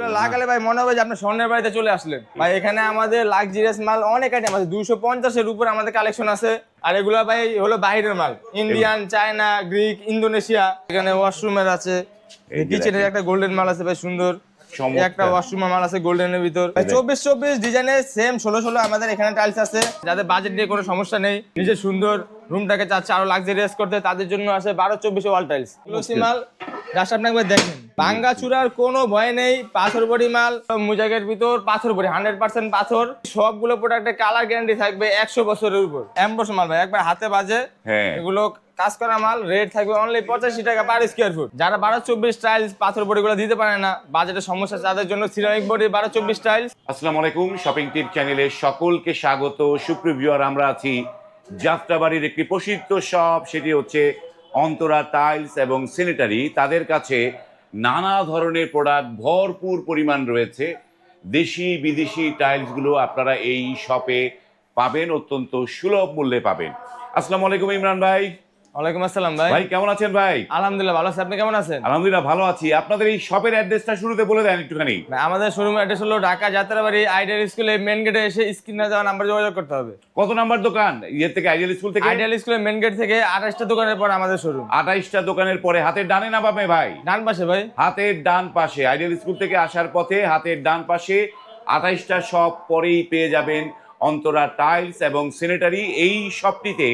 লাগালে ভাই মনে হবে যে আপনি স্বর্ণের বাড়িতে চলে আসলেন ভাই। এখানে আমাদের লাক্সারিয়াস মাল অনেক আইটেম আছে, 250-এর উপর আমাদের কালেকশন আছে। আর এগুলো ভাই হলো বাইরের মাল, ইন্ডিয়ান, চায়না, গ্রিক, ইন্দোনেশিয়া। এখানে ওয়াশরুমের আছে, কিচেনের একটা গোল্ডেন মাল আছে ভাই, সুন্দর একটা ওয়াশরুম মাল আছে গোল্ডেনের ভিতর। 24-24 ডিজাইনের সেম 16-16 আমাদের এখানে টাইলস আছে। যাদের বাজেট নিয়ে কোনো সমস্যা নেই, নিজে সুন্দর রুমটাকে চাচ্ছে আরো লাক্সারিয়াস করতে, তাদের জন্য আছে 12-24 ওয়াল টাইলস গ্লোসি মাল। জাস্ট আপনি একবার দেখেন, ভাঙ্গা চূড়ার কোনো ভয় নেই। পাথর বডি মাল, মুজাকের ভিতর পাথর বডি, 100% পাথর। সবগুলো প্রোডাক্টের কালার গ্যারান্টি থাকবে 100 বছরের উপর। এমবস মাল ভাই, একবার হাতে বাজে। এগুলো কাজ করা মাল, রেট থাকবে অনলি 85 টাকা পার স্কয়ার ফুট। যারা 12-24 টাইলস পাথর বডি গুলো দিতে পারে না, বাজেটের সমস্যা, তাদের জন্য সিরামিক বডি 12-24 টাইলস। আসসালামু আলাইকুম, শপিং টিপ চ্যানেলে সকলকে স্বাগত। সুপ্রিয় ভিউয়ার, আমরা আছি যাত্রাবাড়ির একটি প্রসিদ্ধ শপ, সেটি হচ্ছে অন্তরা টাইলস এবং স্যানিটারি। তাদের কাছে নানা ধরনের প্রোডাক্ট ভরপুর পরিমাণ রয়েছে। দেশি বিদেশি টাইলসগুলো আপনারা এই শপে পাবেন, অত্যন্ত সুলভ মূল্যে পাবেন। আসসালামু আলাইকুম ইমরান ভাই। ওয়ালাইকুম আসসালাম ভাই। ভাই কেমন আছেন ভাই? আলহামদুলিল্লাহ ভালো আছি, আপনি কেমন আছেন? আলহামদুলিল্লাহ ভালো আছি। আপনাদের এই শপের অ্যাড্রেসটা শুরুতে বলে দেন একটুখানি। ভাই আমাদের শোরুমের অ্যাড্রেস হলো ঢাকা যাত্রাবাড়ি আইডিয়াল স্কুলে মেন গেটে এসে স্ক্রিনে দেওয়া নাম্বার যোগাযোগ করতে হবে। কত নাম্বার দোকান? ইয়ে থেকে আইডিয়াল স্কুল থেকে? আইডিয়াল স্কুলের মেন গেট থেকে 28টা দোকানের পর আমাদের শোরুম। 28টা দোকানের পরে হাতের ডানে না বামে ভাই? ডান পাশে ভাই। হাতের ডান পাশে, আইডিয়াল স্কুল থেকে আসার পথে হাতের ডান পাশে 28টা শপ পরেই পেয়ে যাবেন অন্তরা টাইলস এবং স্যানিটারি। এই শপটিতে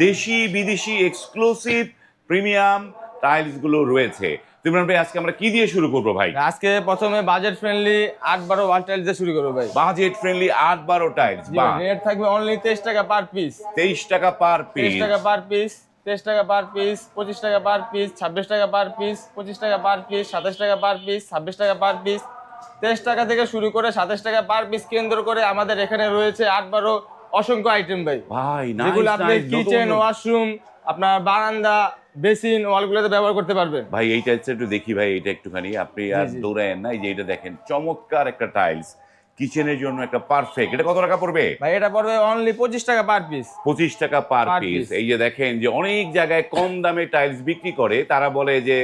দেশি বিদেশি এক্সক্লুসিভ প্রিমিয়াম টাইলসগুলো রয়েছে। ইমরান ভাই, আজকে আমরা কি দিয়ে শুরু করবো ভাই? আজকে প্রথমে বাজেট ফ্রেন্ডলি 8-12 ওয়াল টাইলস দিয়ে শুরু করবো ভাই। বাজেট ফ্রেন্ডলি 8-12 টাইলস, বাহ। রেট থাকবে অনলি 23 টাকা পার পিস। 23 টাকা পার 23 পিস। টাকা পার পিস, 23 টাকা পার পিস, 25 টাকা পার পিস, 26 টাকা পার পিস, 25 টাকা পার পিস, 27 টাকা পার পিস, 26 টাকা পার পিস। 23 টাকা থেকে শুরু করে 27 টাকা পার পিস কেন্দ্র করে আমাদের এখানে রয়েছে 8-12 অসংখ্য আইটেম ভাই। ভাই যেগুলো আপনি কিচেন, ওয়াশরুম, আপনার বারান্দা, বেসিন, ওয়ালগুলোতে ব্যবহার করতে পারবেন। ভাই এই টাইলসটা একটু দেখি ভাই, এটা একটুখানি আপনি আর দৌড়ায়েন না। এই যে এটা দেখেন, চমৎকার একটা টাইলস, কিচেনের জন্য একটা পারফেক্ট। এটা কত টাকা পড়বে ভাই? এটা পড়বে অনলি 25 টাকা পার পিস। 25 টাকা পার Per পিস। piece। এই যে দেখেন, যে অনেক জায়গায় কম দামে টাইলস বিক্রি করে, তারা বলে যে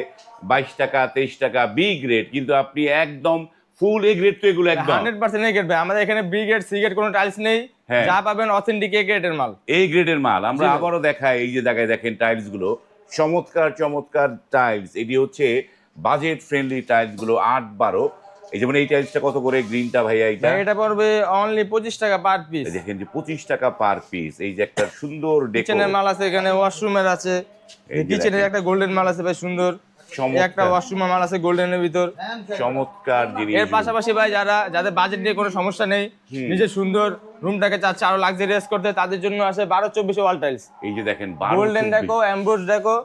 22 টাকা 23 টাকা বি গ্রেড, কিন্তু আপনি একদম ফুল এ গ্রেড। তো এগুলো একদম 100% এ গ্রেড ভাই। আমাদের এখানে বি গ্রেড, সি গ্রেড কোনো টাইলস নেই। হ্যাঁ। যা পাবেন অথেন্টিক এ গ্রেডের মাল, এই গ্রেডের মাল। আমরা জি ভাই। আবারও দেখাই, এই যে জায়গায় দেখেন টাইলস গুলো, চমৎকার চমৎকার টাইলস। এটি হচ্ছে বাজেট ফ্রেন্ডলি টাইলস গুলো 8-12। এই যেমন এই টাইলসটা কত করে গ্রিনটা ভাইয়া? ভাই এটা পড়বে অনলি 25 টাকা পার পিস। দেখেন যে 25 টাকা পার পিস। এই যে একটা সুন্দর কিচেনের মাল আছে, এখানে ওয়াশরুমের আছে, কিচেনের একটা গোল্ডেন মাল আছে ভাই, সুন্দর একটা ওয়াশরুম মাল আছে গোল্ডেনের ভিতর। চমৎকার জিনিস। এর পাশাপাশি ভাই যাদের বাজেট নিয়ে কোনো সমস্যা নেই, নিজে সুন্দর রুমটাকে চাচ্ছে আরো লাক্সারিয়াস করতে, তাদের জন্য আছে 12-24 ওয়াল টাইলস। এই যে দেখেন গোল্ডেন ডেকো, এমব্রোস ডেকো।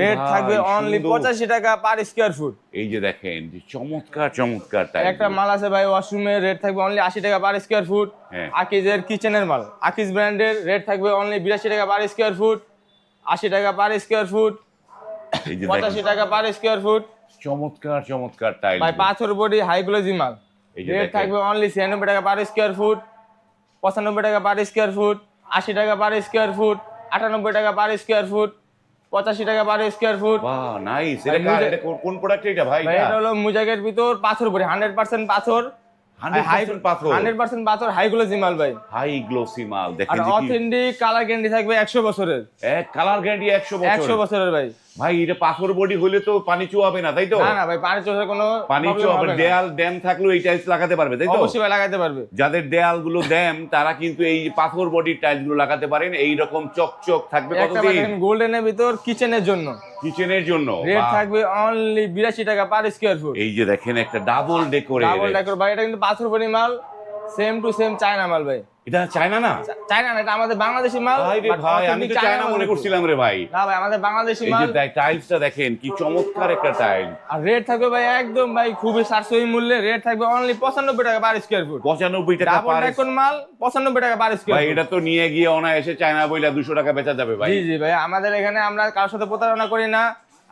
রেট থাকবে অনলি 85 টাকা পার স্কয়ার ফুট। এই যে দেখেন যে চমৎকার চমৎকার টাইলস। একটা মাল আছে ভাই ওয়াশরুমের, রেট থাকবে অনলি 80 টাকা পার স্কয়ার ফুট। আকিজের কিচেনের মাল, আকিজ ব্র্যান্ডের, রেট থাকবে অনলি 82 টাকা পার স্কয়ার ফুট, 80 টাকা পার স্কয়ার ফুট, 85 টাকা পার স্কয়ার ফুট। চমৎকার চমৎকার টাইলস ভাই পাথর বডি হাই গ্লোসি মাল, রেট থাকবে অনলি 96 টাকা পার স্কয়ার ফুট, 95 টাকা পার স্কয়ার ফুট, 80 টাকা পার স্কয়ার ফুট, 98 টাকা পার স্কয়ার ফুট, 85 টাকা পার স্কয়ার ফুট। বাহ, নাইস। এটা কোন প্রোডাক্ট এটা ভাই? এটা হলো মুজাকের ভিতর পাথর বডি, 100% পাথর, 100% পাথর, 100% পাথর, হাই গ্লোসি মাল ভাই। হাই গ্লোসি মাল। আর দেখেন যে অথেন্টিক কালার গ্যারান্টি থাকবে 100 বছরের। এক কালার গ্যারান্টি 100 100 বছর। বছরের ভাই। ভাই এটা পাথর বডি হলে তো পানি চুয়াবে না, তাই তো? না না ভাই, পানি চোষার কোনো পানি problem চুয়াবে। হবে না। দেয়াল ড্যাম থাকলেও এই টাইলস লাগাতে পারবে, তাই তো? অবশ্যই ভাই লাগাতে পারবে। যাদের দেয়াল গুলো ড্যাম, তারা কিন্তু এই পাথর বডির টাইলস গুলো লাগাতে পারেন। এই রকম চকচক থাকবে। একটা কতদিন? দেখেন গোল্ডেনের ভিতর কিচেনের জন্য, কিচেনের জন্য রেট থাকবে অনলি 82 টাকা পার স্কয়ার ফুট। এই যে দেখেন একটা ডাবল ডেকোরে। ডাবল ডেকোর ভাই, এটা কিন্তু পাথর বডি মাল, সেম টু সেম চায়না মাল ভাই। এটা চায়না না? চায়না না, এটা আমাদের বাংলাদেশি মাল। ভাই রে ভাই, আমি তো চায়না মনে করছিলাম রে ভাই। না ভাই, আমাদের বাংলাদেশি এই মাল। যে টাইলসটা দেখেন কি চমৎকার একটা টাইল। আর রেট থাকবে ভাই একদম ভাই খুবই সাশ্রয়ী মূল্যে, রেট থাকবে অনলি 95 টাকা পার স্কয়ার ফুট। 95 টাকা ডাবল পার। ডেকোর মাল 95 টাকা পার স্কয়ার ভাই ফুট। এটা তো নিয়ে গিয়ে অনায়াসে চায়না বইলা 200 টাকা বেচা যাবে ভাই। জি জি ভাই, আমাদের এখানে আমরা কারোর সাথে প্রতারণা করি না।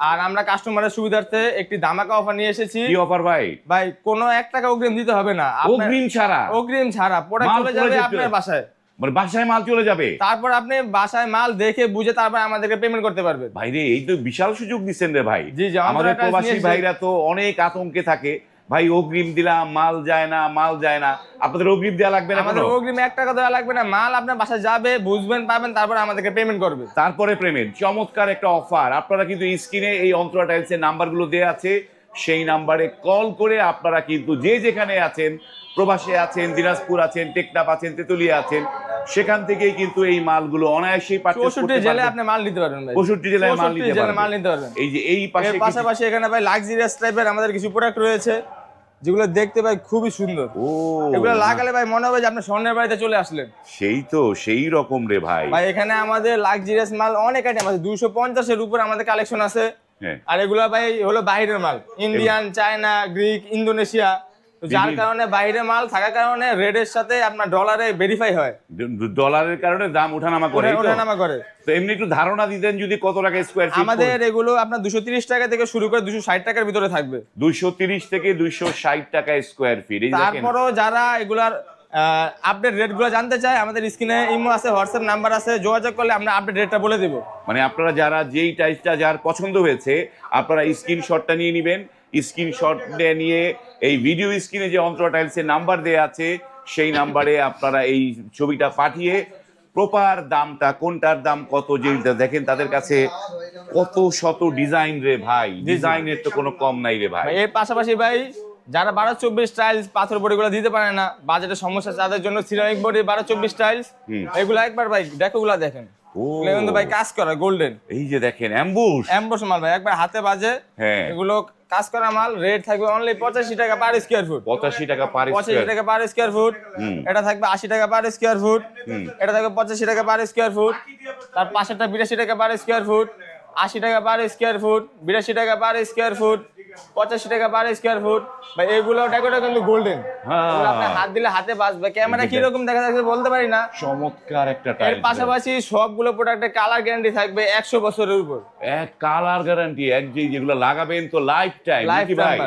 আর আমরা কাস্টমারের সুবিধার্থে একটি ধামাকা অফার নিয়ে এসেছি। কি অফার ভাই? ভাই কোনো 1 টাকা অগ্রিম দিতে হবে না। অগ্রিম ছাড়া? অগ্রিম ছাড়া প্রোডাক্ট মাল চলে চলে যাবে যেতে- আপনার বাসায়। মানে বাসায় মাল চলে যাবে? তারপর আপনি বাসায় মাল দেখে বুঝে তারপর আমাদেরকে পেমেন্ট করতে পারবেন। ভাই রে, এই তো বিশাল সুযোগ দিচ্ছেন রে ভাই। জি জি, আমাদের আমরা প্রবাসী নিয়ে এসেছি। ভাইরা তো অনেক আতঙ্কে থাকে ভাই অগ্রিম দিলাম মাল যায় না, মাল যায় না, আপনাদের অগ্রিম দেওয়া লাগবে না? আমাদের অগ্রিম 1 টাকা দেওয়া লাগবে না, মাল আপনার বাসায় যাবে, বুঝবেন, পাবেন, তারপর আমাদেরকে পেমেন্ট করবে। তারপরে পেমেন্ট। চমৎকার একটা অফার। আপনারা কিন্তু স্ক্রিনে এই অন্তরা টাইলসের নাম্বারগুলো দেওয়া আছে, সেই নাম্বারে কল করে আপনারা কিন্তু যে যেখানে আছেন, প্রবাসে আছেন, দিনাজপুর আছেন, টেকনাফ আছেন, তেতুলিয়া আছেন, সেখান থেকেই কিন্তু এই মালগুলো অনায়াসেই পারচেজ 64 করতে জেলায় পারবেন। আপনি মাল নিতে পারবেন ভাই, 65 জেলায় মাল 64 নিতে জেলায় মাল পারবেন। নিতে পারবেন। এই যে এই পাশে এর পাশাপাশি এখানে ভাই লাক্সারিয়াস টাইপের আমাদের কিছু প্রোডাক্ট রয়েছে, যেগুলো দেখতে ভাই খুবই সুন্দর। ও এগুলো লাগালে ভাই মনে হবে যে আপনি স্বর্ণের বাড়িতে চলে আসলেন। সেই তো সেই রকম রে ভাই। ভাই এখানে আমাদের লাক্সারিয়াস মাল অনেক আইটেম আছে, 250 এর উপর আমাদের কালেকশন আছে। হ্যাঁ। আর এগুলো ভাই হলো বাইরের মাল, ইন্ডিয়ান, চায়না, গ্রিক, ইন্দোনেশিয়া। তো যার কারণে বাইরের মাল থাকার কারণে রেটের সাথে আপনার ডলারে ভেরিফাই হয়, ডলারের কারণে দাম ওঠানামা করে। ওঠানামা করে। তো এমনি একটু ধারণা দিতেন যদি কত টাকা স্কয়ার ফিট? আমাদের এগুলো আপনার 230 টাকা থেকে শুরু করে 260 টাকার ভিতরে থাকবে। 230 থেকে 260 টাকা স্কয়ার ফিট। এই দেখেন, তারপরও যারা এগুলার আপডেট রেট গুলো জানতে চায়, আমাদের স্ক্রিনে ইমো আছে, হোয়াটসঅ্যাপ নাম্বার আছে, যোগাযোগ করলে আমরা আপডেট রেটটা বলে দিব। মানে আপনারা যারা যেই টাইলসটা যার পছন্দ হয়েছে, আপনারা স্ক্রিনশটটা নিয়ে নেবেন। স্ক্রিনশট নিয়ে এই ভিডিও স্ক্রিনে যে অন্তরা টাইলসের নাম্বার দেয়া আছে, সেই নাম্বারে আপনারা এই ছবিটা পাঠিয়ে প্রপার দামটা, কোনটার দাম কত, যেটা দেখেন তাদের কাছে কত শত ডিজাইন রে ভাই, ডিজাইনের তো কোনো কম নাই রে ভাই। এর পাশাপাশি ভাই যারা 12-24 টাইলস পাথর বডি গুলো দিতে পারে না, বাজেটের সমস্যা, তাদের জন্য সিরামিক বডি 12-24 টাইলস, এগুলো একবার ভাই দেখো, গুলা দেখেন, এগুলো কিন্তু ভাই কাজ করা গোল্ডেন। এই যে দেখেন অ্যাম্বুশ মাল ভাই, একবার হাতে বাজে। হ্যাঁ, এগুলো কাজ করা মাল, রেট থাকবে অনলি 85 টাকা পার স্কয়ার ফুট। 85 টাকা পার 85 টাকা পার স্কয়ার ফুট। এটা থাকবে 80 টাকা পার স্কয়ার ফুট। এটা থাকবে 85 টাকা পার স্কয়ার ফুট। তার পাশেরটা 82 টাকা পার স্কয়ার ফুট, 80 টাকা পার স্কয়ার ফুট, 82 টাকা পার স্কয়ার ফুট, 85 টাকা পার স্কয়ার ফুট। ভাই এগুলো ডেকোরেট কিন্তু গোল্ডেন, আপনি হাত দিলে হাতে বাজবে। ক্যামেরা কি রকম দেখা যাচ্ছে বলতে পারি না। চমৎকার একটা এর টাইলস। পাশাপাশি সবগুলো প্রোডাক্টে কালার গ্যারান্টি থাকবে 100 বছরের উপর। এক কালার গ্যারান্টি, এক যেগুলো লাগাবেন তো লাইফ টাইম নাকি ভাই?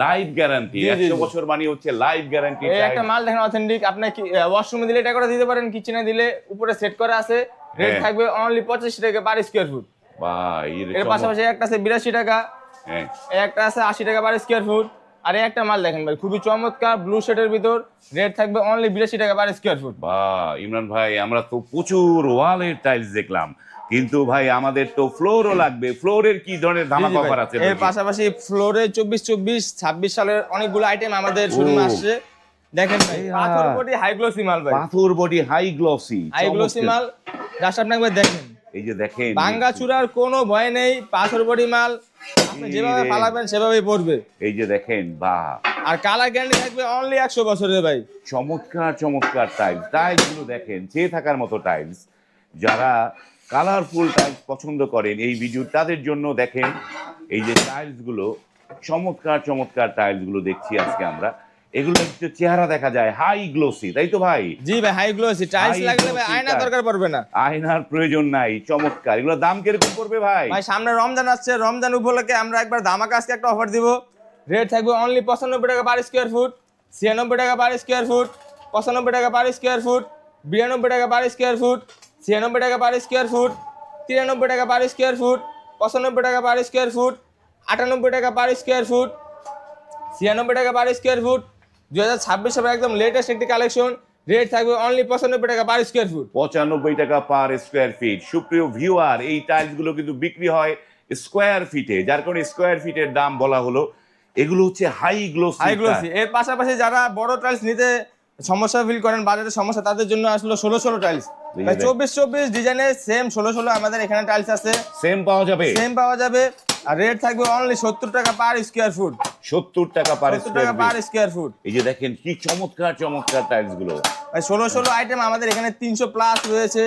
লাইফ গ্যারান্টি 100 বছর মানে হচ্ছে লাইফ গ্যারান্টি। এই একটা মাল দেখেন অথেন্টিক, আপনি ওয়াশরুমে দিলে এটা করে দিতে পারেন, কিচেনে দিলে উপরে সেট করা আছে, রেট থাকবে অনলি 85 টাকা পার স্কয়ার ফুট। ভাই এর পাশাপাশি একটা আছে 82 টাকা, হ্যাঁ, একটা আছে 80 টাকা পার স্কয়ার ফুট। আর এই একটা মাল দেখেন ভাই, খুবই চমৎকার ব্লু শেডের ভিতর, রেট থাকবে অনলি 82 টাকা পার স্কয়ার ফুট। বাহ ইমরান ভাই, আমরা তো প্রচুর ওয়ালের টাইলস দেখলাম, কিন্তু ভাই আমাদের তো ফ্লোরও লাগবে। ফ্লোরের কি ধরনের ধামাকা অফার আছে? এর পাশাপাশি ফ্লোরে 24-26 সালের অনেকগুলো আইটেম আমাদের শোরুমে আসছে। দেখেন ভাই, পাথর বডি হাই গ্লোসি মাল ভাই, পাথর body high glossy, high glossy মাল, জাস্ট আপনি একবার দেখেন। এই যে দেখেন, ভাঙ্গা চূড়ার কোনো ভয় নেই, পাথর বডি মাল, আপনি যেভাবে পালাবেন সেভাবেই পড়বে। এই যে দেখেন, বাহ। আর কালার গ্যারান্টি থাকবে অনলি 100 বছরের ভাই। চমৎকার চমৎকার টাইলস, টাইলসগুলো দেখেন, চেয়ে থাকার মতো টাইলস। যারা কালারফুল টাইলস পছন্দ করেন এই ভিডিও, তাদের জন্য দেখেন এই যে টাইলসগুলো, চমৎকার চমৎকার টাইলসগুলো দেখছি আজকে আমরা। এগুলো একটু চেহারা দেখা যায় হাই গ্লোসি, তাই তো ভাই? জি ভাই, হাই গ্লোসি টাইলস লাগলে ভাই আয়না দরকার পড়বে না, আয়নার প্রয়োজন নাই। চমৎকার। এগুলো দাম কিরকম পড়বে ভাই? ভাই সামনে রমজান আসছে, রমজান উপলক্ষে আমরা একবার ধামাকা আজকে একটা অফার দিব। রেট থাকবে অনলি 95 টাকা পার স্কয়ার ফুট, 96 টাকা পার স্কয়ার ফুট, 95 টাকা পার স্কয়ার ফুট, 92 টাকা পার স্কয়ার ফুট, 96 টাকা পার স্কয়ার ফুট, 93 টাকা পার স্কয়ার ফুট, 95 টাকা পার স্কয়ার ফুট, 98 টাকা পার স্কয়ার ফুট, 96 টাকা পার স্কয়ার ফুট। 2026 সালে একদম লেটেস্ট একটি কালেকশন, রেট থাকবে অনলি 95 টাকা পার স্কয়ার ফুট। 95 টাকা পার স্কোয়ার ফিট। সুপ্রিয় ভিউয়ার, এই টাইলসগুলো কিন্তু বিক্রি হয় স্কোয়ার ফিটে, যার কারণে স্কোয়ার ফিটের দাম বলা হলো। এগুলো হচ্ছে হাই গ্লোসি। High glossy. এর পাশাপাশি যারা বড় টাইলস নিতে সমস্যা ফিল করেন, বাজেটের সমস্যা, তাদের জন্য আসলে 16 টাইলস, 24 ডিজাইনের সেম 16 আমাদের এখানে টাইলস আছে, সেম পাওয়া যাবে, সেম পাওয়া যাবে। আর রেট থাকবে অনলি 70 টাকা পার স্কয়ার ফুট, 70 টাকা পার 70 টাকা পার স্কয়ার ফুট। এই যে দেখেন কি চমৎকার চমৎকার টাইলস গুলো ভাই 16 আইটেম আমাদের এখানে 300 প্লাস রয়েছে।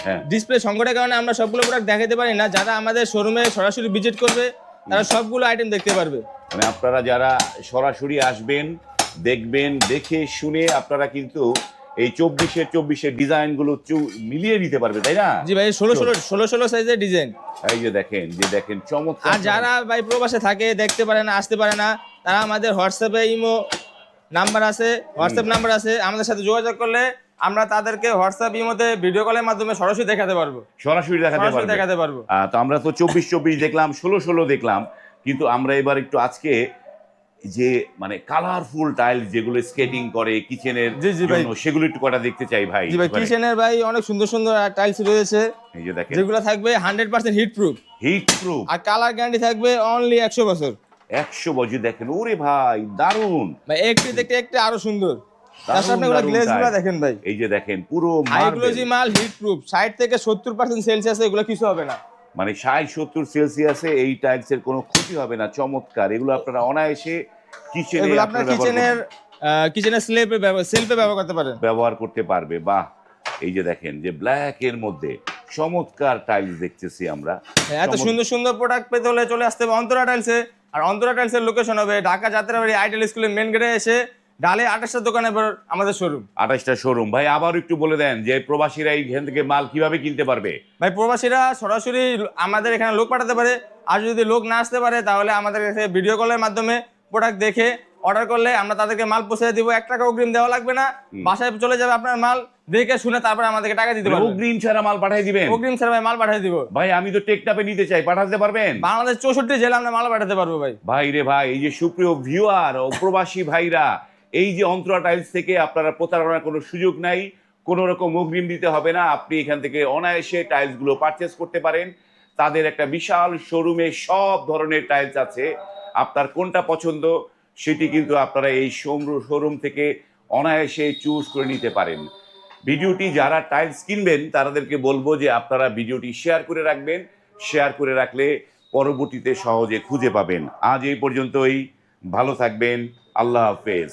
হ্যাঁ, ডিসপ্লে সংকটের কারণে আমরা সবগুলো প্রোডাক্ট দেখাতে পারি না, যারা আমাদের শোরুমে সরাসরি ভিজিট করবে তারা সবগুলো আইটেম দেখতে পারবে। মানে আপনারা যারা সরাসরি আসবেন, দেখবেন, দেখে শুনে আপনারা কিন্তু এই 24-এর ডিজাইন গুলো মিলিয়ে নিতে পারবে, তাই না? জি ভাই, 16 সাইজের ডিজাইন। এই যে দেখেন চমৎকার। আর যারা ভাই প্রবাসে থাকে, দেখতে পারে না, আসতে পারে না, তারা আমাদের হোয়াটসঅ্যাপে ইমো নাম্বার আছে, হোয়াটসঅ্যাপ নাম্বার আছে, আমাদের সাথে যোগাযোগ করলে আমরা তাদেরকে হোয়াটসঅ্যাপ ইমোতে ভিডিও কলের মাধ্যমে সরাসরি দেখাতে পারবো, সরাসরি দেখাতে পারবো। তো আমরা তো 24 দেখলাম, 16 দেখলাম, কিন্তু আমরা এবার একটু আজকে যে মানে কালারফুল টাইলস যেগুলো স্কেটিং করে কিচেনের জি, জি ভাই। জন্য, সেগুলো একটু কটা দেখতে চাই ভাই। জি ভাই, কিচেনের ভাই অনেক সুন্দর সুন্দর টাইলস রয়েছে, এই যে দেখেন, যেগুলো থাকবে 100% হিট প্রুফ, হিট প্রুফ, আর কালার গ্যারান্টি থাকবে অনলি 100 বছর। 100 বছর। দেখেন ওরে ভাই, দারুন ভাই একটু দেখতে একটু আরো সুন্দর। দারুন আপনি দারুন গ্লেজ গুলো টাইল। দেখেন ভাই, এই যে দেখেন পুরো হাই মার্বেল, গ্লোজি মাল, হিট প্রুফ, 60 থেকে 70% সেলসিয়াসে এগুলো কিছু হবে না। মানে 60-70 সেলসিয়াসে এই টাইলসের কোনো ক্ষতি হবে না। চমৎকার, এগুলো আপনারা অনায়াসে কিচেনে এগুলো আপনারা আপনার কিচেনের সেলফে ব্যবহার করতে পারেন। ব্যবহার করতে পারবে। বাহ, এই যে দেখেন যে ব্ল্যাক এর মধ্যে চমৎকার টাইলস দেখতেছি আমরা। এত সুন্দর সুন্দর প্রোডাক্ট পেতে হলে চলে আসতে হবে অন্তরা টাইলসে। আর অন্তরা টাইলসের লোকেশন হবে ঢাকা যাত্রাবাড়ি আইডিয়াল স্কুলের মেন গেটে এসে ডালে 28টা দোকানের পর আমাদের শোরুম। 28টা শোরুম। ভাই আবার একটু বলে দেন যে প্রবাসীরা এইখান থেকে মাল কিভাবে কিনতে পারবে? ভাই প্রবাসীরা সরাসরি আমাদের এখানে লোক পাঠাতে পারে, আর যদি লোক না আসতে পারে তাহলে আমাদের কাছে ভিডিও কলের মাধ্যমে প্রোডাক্ট দেখে অর্ডার করলে আমরা তাদেরকে মাল পৌঁছে দিব। 1 টাকা অগ্রিম দেওয়া লাগবে না, বাসায় চলে যাবে আপনার মাল, দেখে শুনে তারপরে আমাদেরকে টাকা দিতে পারবেন। অগ্রিম ছাড়া মাল পাঠিয়ে দিবেন? অগ্রিম ছাড়া ভাই মাল পাঠিয়ে দিব। ভাই আমি তো টেকটাপে নিতে চাই, পাঠাতে পারবেন? বাংলাদেশ 64 জেলা আমরা মাল পাঠাতে পারবো ভাই। ভাই রে ভাই, এই যে সুপ্রিয় ভিউয়ার ও প্রবাসী ভাইরা, এই যে অন্তরা টাইলস থেকে আপনারা প্রতারণার কোনো সুযোগ নাই, কোনো রকম অগ্রিম দিতে হবে না। আপনি এখান থেকে অনায়াসে টাইলস গুলো পারচেস করতে পারেন। তাদের একটা বিশাল শোরুমে সব ধরনের টাইলস আছে। আপনার কোনটা পছন্দ সেটি কিন্তু আপনারা এই শোরুম থেকে অনায়াসে চুজ করে নিতে পারেন। ভিডিওটি যারা টাইলস কিনবেন তাদেরকে বলবো যে আপনারা ভিডিওটি শেয়ার করে রাখবেন। শেয়ার করে রাখলে পরবর্তীতে সহজে খুঁজে পাবেন। আজ এই পর্যন্তই, ভালো থাকবেন, আল্লাহ হাফেজ।